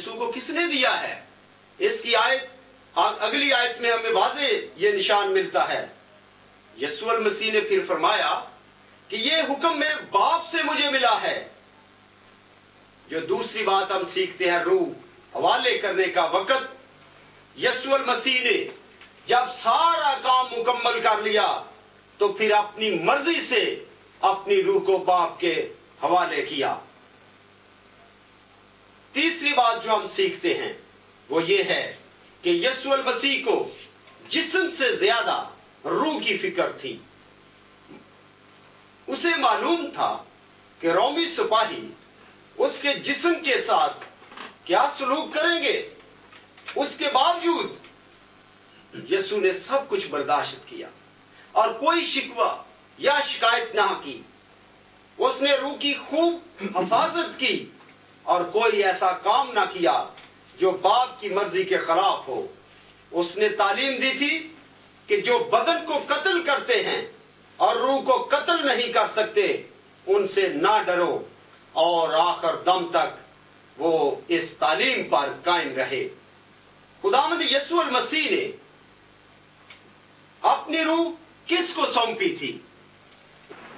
यीशु को किसने दिया है? इसकी अगली आयत में हमें वाज़ेह ये निशान मिलता है। यीशु मसीह ने फिर फरमाया कि ये हुक्म मेरे बाप से मुझे मिला है। जो दूसरी बात हम सीखते हैं, रूह हवाले करने का वक़्त, यीशु मसीह ने जब सारा काम मुकम्मल कर लिया तो फिर अपनी मर्जी से अपनी रूह को बाप के हवाले किया। तीसरी बात जो हम सीखते हैं वो ये है कि यीशु मसीह को जिस्म से ज्यादा रूह की फिक्र थी। उसे मालूम था कि रोमी सिपाही उसके जिस्म के साथ क्या सलूक करेंगे। उसके बावजूद यीशु ने सब कुछ बर्दाश्त किया और कोई शिकवा या शिकायत ना की। उसने रूह की खूब हिफाजत की और कोई ऐसा काम ना किया जो बाप की मर्जी के खिलाफ हो। उसने तालीम दी थी कि जो बदन को कत्ल करते हैं और रूह को कत्ल नहीं कर सकते, उनसे ना डरो, और आखिर दम तक वो इस तालीम पर कायम रहे। खुदावंद यीशु मसीह ने अपनी रूह किसको सौंपी थी,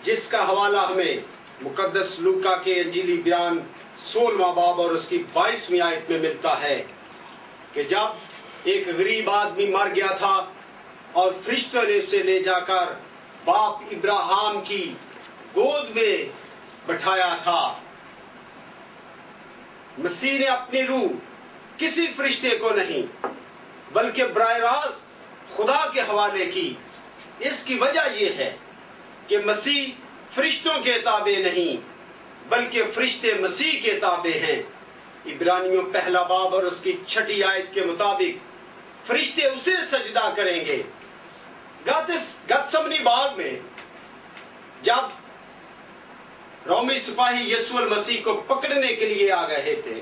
जिसका हवाला हमें मुकद्दस लूका के अंजीली बयान 16वां बाब और उसकी 22वीं आयत में मिलता है कि जब एक गरीब आदमी मर गया था और फरिश्तों ने उसे ले जाकर बाप इब्राहिम की गोद में बैठाया था, मसीह ने अपनी रूह किसी फरिश्ते को नहीं बल्कि बराह रास्त खुदा के हवाले की। इसकी वजह यह है कि मसीह फरिश्तों के ताबे नहीं बल्कि फरिश्ते मसीह के ताबे हैं। इब्रानियों पहला बाब और उसकी 6ठी आयत के मुताबिक फरिश्ते उसे सजदा करेंगे। गतसमनी बाग में जब रोमी सिपाही यीशु मसीह को पकड़ने के लिए आ गए थे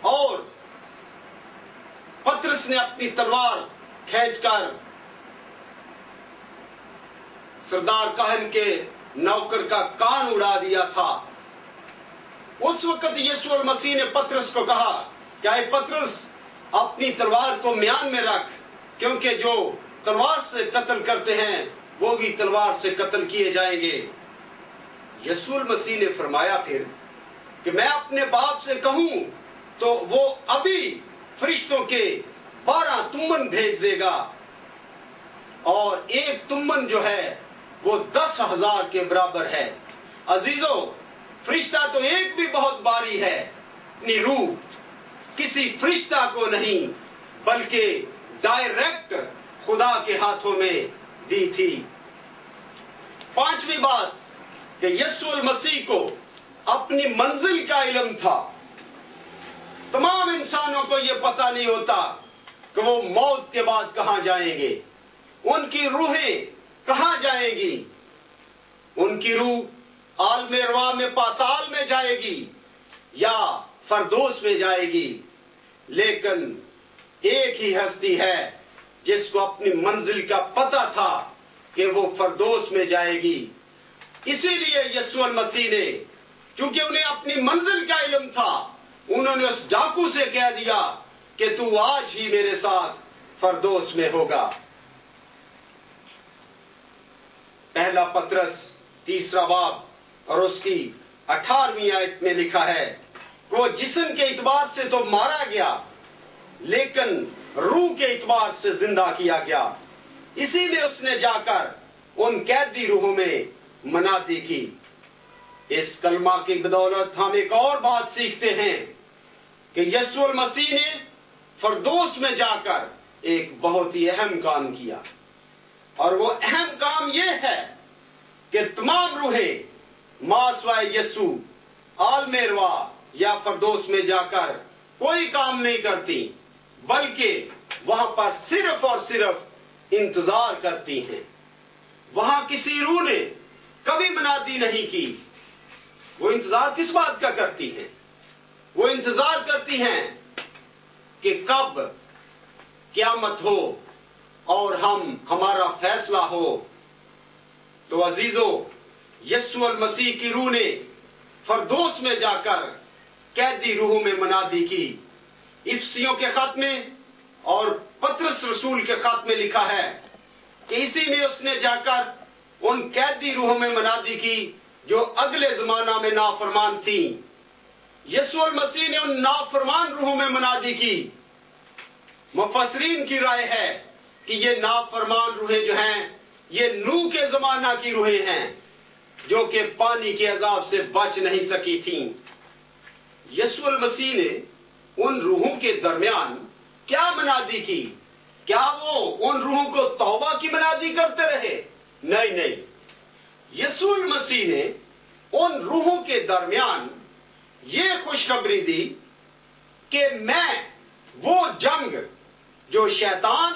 और पतरस ने अपनी तलवार खींचकर सरदार काहन के नौकर का कान उड़ा दिया था, उस वक्त यीशु मसीह ने पतरस को कहा, क्या पतरस अपनी तलवार को म्यान में रख, क्योंकि जो तलवार से कत्ल करते हैं वो भी तलवार से कत्ल किए जाएंगे। यीशु मसीह ने फरमाया फिर कि मैं अपने बाप से कहूं तो वो अभी फरिश्तों के 12 तुम्मन भेज देगा, और एक तुम्मन जो है वो 10,000 के बराबर है। अजीजों, फरिश्ता तो एक भी बहुत भारी है। अपनी रूह किसी फरिश्ता को नहीं बल्कि डायरेक्ट खुदा के हाथों में दी थी। 5वीं बात कि यीशु मसीह को अपनी मंजिल का इल्म था। तमाम इंसानों को यह पता नहीं होता कि वो मौत के बाद कहां जाएंगे, उनकी रूहें कहां जाएगी। उनकी रूह आलमे अरवा में पाताल में जाएगी या फरदोस में जाएगी, लेकिन एक ही हस्ती है जिसको अपनी मंजिल का पता था कि वो फरदोस में जाएगी। इसीलिए यीशु मसीह ने, चूंकि उन्हें अपनी मंजिल का इल्म था, उन्होंने उस डाकू से कह दिया कि तू आज ही मेरे साथ फरदोस में होगा। पहला पतरस 3 बाब और उसकी 18वीं आयत में लिखा है कि वो जिस्म के इतबार से तो मारा गया लेकिन रूह के इतबार से जिंदा किया गया। इसीलिए उसने जाकर उन कैदी रूहों में मनाती की। इस कलमा की बदौलत हम एक और बात सीखते हैं कि यीशु मसीह ने फरदोस में जाकर एक बहुत ही अहम काम किया, और वो अहम काम यह है कि तमाम रूहें मासवाए यीशु आलमेरवा या फरदोस में जाकर कोई काम नहीं करती, बल्कि वहां पर सिर्फ और सिर्फ इंतजार करती हैं। वहां किसी रूह ने कभी मनादी नहीं की। वो इंतजार किस बात का करती हैं? वो इंतजार करती हैं कि कब क़यामत हो और हमारा फैसला हो। तो अजीजों, यीशु मसीह की रूह ने फरदोस में जाकर कैदी रूहों में मुनादी की। इफिसियों के खत में और पतरस रसूल के खत में लिखा है कि इसी में उसने जाकर उन कैदी रूहों में मुनादी की जो अगले जमाना में नाफरमान थी। यीशु मसीह ने उन नाफरमान रूहों में मुनादी की। मुफस्सिरीन की राय है कि ये नाफरमान रूहें जो हैं ये नूह के जमाना की रूहें हैं जो कि पानी के अजाब से बच नहीं सकी थीं। यीशु मसीह ने उन रूहों के दरमियान क्या मुनादी की? क्या वो उन रूहों को तौबा की मुनादी करते रहे? नहीं नहीं, यीशु मसीह ने उन रूहों के दरमियान ये खुशखबरी दी कि मैं वो जंग जो शैतान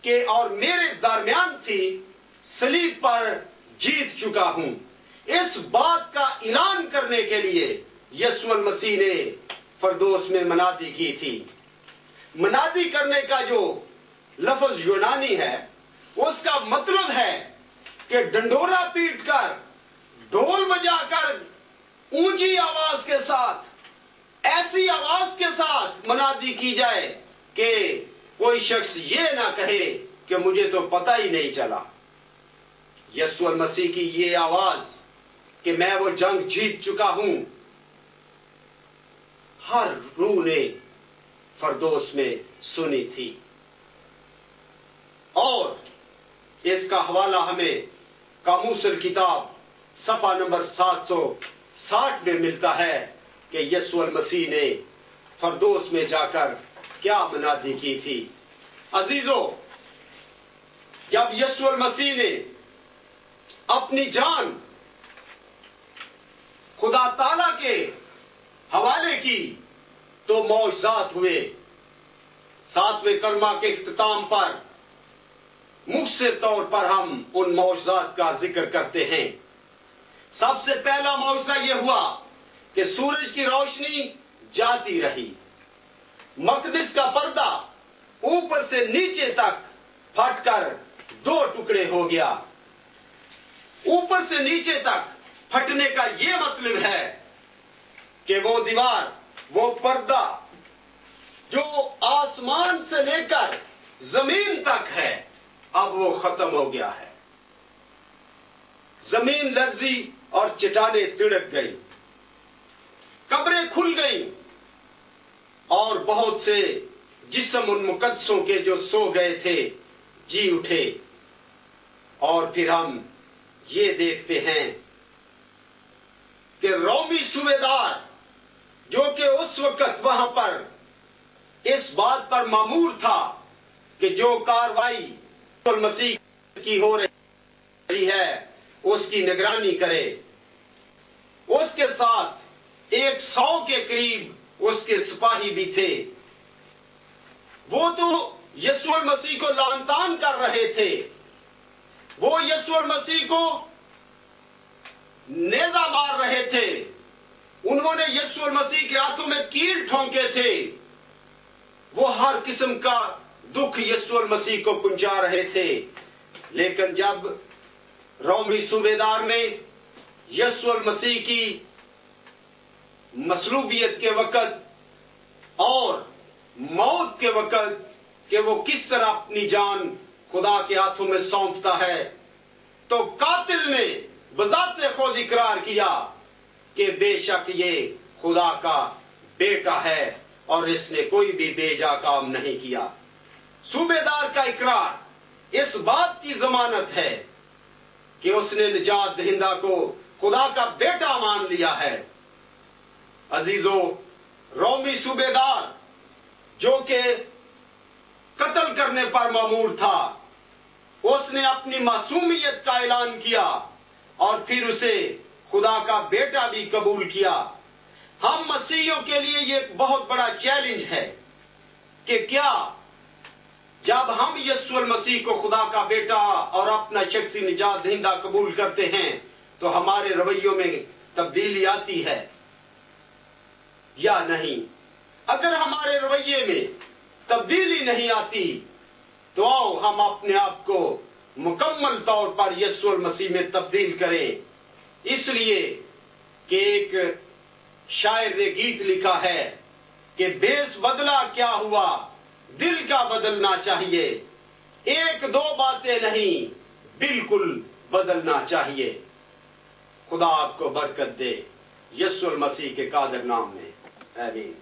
के और मेरे दरमियान थी सलीब पर जीत चुका हूं। इस बात का ऐलान करने के लिए यीशु मसीह ने फरदौस में मुनादी की थी। मुनादी करने का जो लफ्ज यूनानी है उसका मतलब है कि डंडोरा पीटकर, ढोल बजाकर, ऊंची आवाज के साथ, ऐसी आवाज के साथ मुनादी की जाए कि कोई शख्स ये ना कहे कि मुझे तो पता ही नहीं चला। यीशु मसीह की ये आवाज कि मैं वो जंग जीत चुका हूं, हर रूह ने फरदौस में सुनी थी। और इसका हवाला हमें कामूसल किताब सफा नंबर 760 में मिलता है कि यीशु मसीह ने फरदौस में जाकर क्या मुनादी की थी। अजीजों, जब यीशु मसीह ने अपनी जान खुदा ताला के हवाले की तो मौजज़ात हुए। 7वें कलमा के इख्तिताम पर मुख्तसर तौर पर हम उन मौजज़ात का जिक्र करते हैं। सबसे पहला मौजज़ा यह हुआ कि सूरज की रोशनी जाती रही, मकदस का पर्दा ऊपर से नीचे तक फटकर 2 टुकड़े हो गया। ऊपर से नीचे तक फटने का यह मतलब है कि वो दीवार, वो पर्दा जो आसमान से लेकर जमीन तक है अब वो खत्म हो गया है। जमीन लर्जी और चट्टानें तिड़क गई, कब्रें खुल गई और बहुत से जिस्म उन मुकद्दसों के जो सो गए थे जी उठे। और फिर हम ये देखते हैं कि रोमी सूबेदार जो कि उस वक्त वहां पर इस बात पर मामूर था कि जो कार्रवाई मसीह की हो रही है उसकी निगरानी करे, उसके साथ 100 के करीब उसके सिपाही भी थे। वो तो यीशु मसीह को लानतान कर रहे थे, वो यीशु मसीह को नेजा मार रहे थे, उन्होंने यीशु मसीह के हाथों में कील ठोंके थे, वो हर किस्म का दुख यीशु मसीह को पहुंचा रहे थे। लेकिन जब रोमी सूबेदार ने यीशु मसीह की मसलूबियत के वक़्त और मौत के वक़्त कि वो किस तरह अपनी जान खुदा के हाथों में सौंपता है, तो कातिल ने बजाते खुद इकरार किया कि बेशक ये खुदा का बेटा है और इसने कोई भी बेजा काम नहीं किया। सूबेदार का इकरार इस बात की जमानत है कि उसने निजात दहिंदा को खुदा का बेटा मान लिया है। अजीजों, रोमी सूबेदार जो कि कत्ल करने पर मामूर था, उसने अपनी मासूमियत का ऐलान किया और फिर उसे खुदा का बेटा भी कबूल किया। हम मसीहियों के लिए ये एक बहुत बड़ा चैलेंज है कि क्या जब हम यीशु मसीह को खुदा का बेटा और अपना शख्सी निजात दहिंदा कबूल करते हैं तो हमारे रवैयों में तब्दीली आती है या नहीं। अगर हमारे रवैये में तब्दीली नहीं आती तो आओ हम अपने आप को मुकम्मल तौर पर यीशु मसीह में तब्दील करें, इसलिए कि एक شاعر نے گیت لکھا ہے کہ بیس بدلا کیا ہوا، دل کا بدلنا چاہیے، ایک دو باتیں نہیں بالکل بدلنا چاہیے۔ خدا آپ کو برکت دے، یسوع المسیح کے قادر نام میں، آمین۔